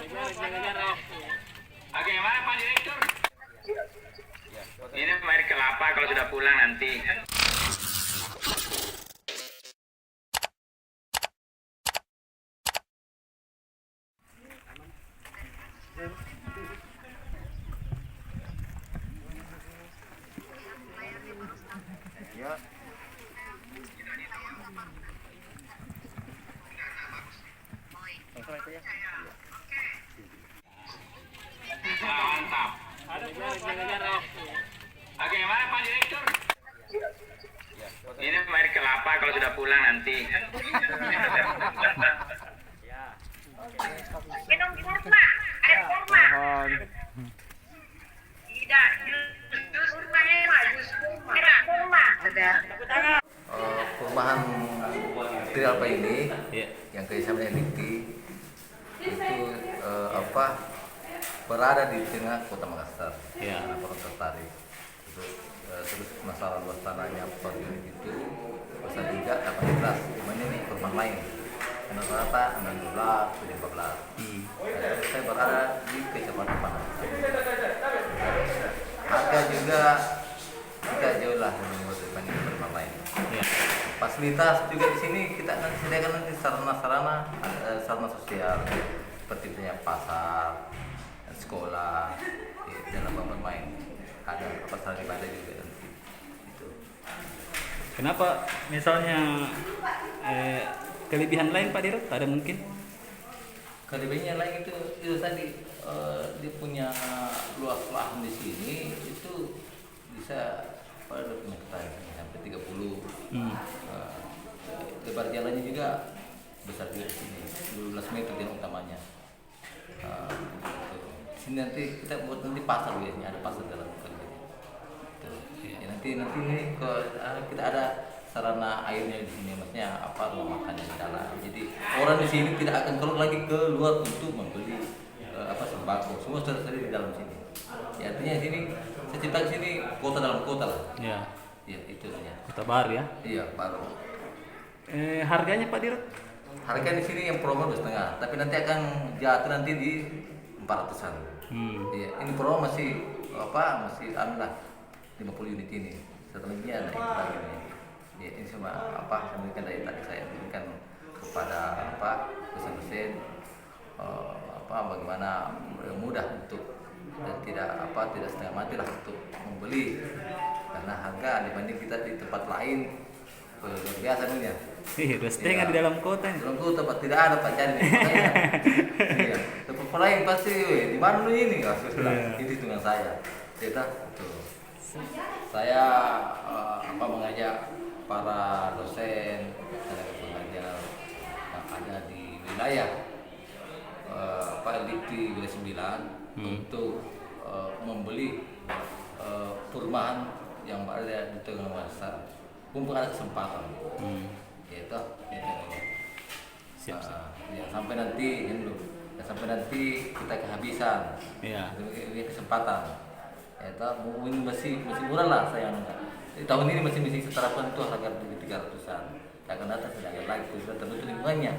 Oke, mana Pak Direktur? Ini air kelapa kalau sudah pulang nanti. Ya. Mantap. Oke, mana Pak Direktur? Ini air kelapa kalau sudah pulang nanti. Minum kurma, air kurma. Tidak, jus kurma merah, jus kurma. Merah kurma. Ada. Perumahan Trialpa ini yang kerjasama dengan Dikti itu berada di tengah kota Makassar. Orang tertarik. Terus masalah luas tanahnya per unit itu besar juga 18. Dimana ini perumahan lain rata-rata 16 sampai 14. Saya berada di Kecamatan Panas. Harga juga tidak jauh lah dibanding perumahan lain. Fasilitas juga di sini kita nanti sediakan nanti sarana sosial seperti misalnya pasar, sekolah, dan lapangan bermain. Ada pasar ibadah juga nanti. Itu. Kenapa misalnya kelebihan lain Pak Dirut ada mungkin? Kelebihannya lain itu tadi dia punya luas lahan di sini itu bisa pada 20 hektar sampai 30. Lebar jalannya juga besar juga di sini, 12 meter jalan utamanya. Di sini nanti kita buat nanti pasar biasanya, ada pasar dalam bukan gitu. Ya, nanti ini kita ada sarana airnya di sini, maksudnya rumah makan di dalam. Jadi orang di sini tidak akan keluar lagi ke luar untuk membeli sembako, semua sudah di dalam sini. Ya, artinya di sini saya cipta di sini kota dalam kota lah. Ya. Ya, itu saja. Kota baru ya? Iya, baru. Harganya Pak Dirut? Harga di sini yang promo 2,5, tapi nanti akan jatuh nanti di 400-an. Iya, ini promo masih lah 50 unit ini. Setelahnya ada itu lagi nih. Ya, ini semua saya berikan dari tadi saya berikan kepada dosen-dosen bagaimana mudah untuk dan tidak setengah mati lah untuk membeli, karena harga dibanding kita di tempat lain luar biasa nih ya. Udah setengah di dalam kota nih. Dalam kota tempat tidak ada Pak Cari. Iya, tempat lain pasti di mana lu ini itu dengan saya. Kita tuh. Saya mengajak para dosen tenaga pengajar yang ada di wilayah Dikti wilayah 9 untuk membeli perumahan yang berada di tengah Makassar. Mumpung ada kesempatan. Itu. Siap. Ya, sampai nanti kita kehabisan. Iya. Ini kesempatan. Itu mungkin masih murah lah saya. Tahun ini masih terapkan tuh harga 300-an. Akan datang sudah lagi sudah terbentuk lingkungannya.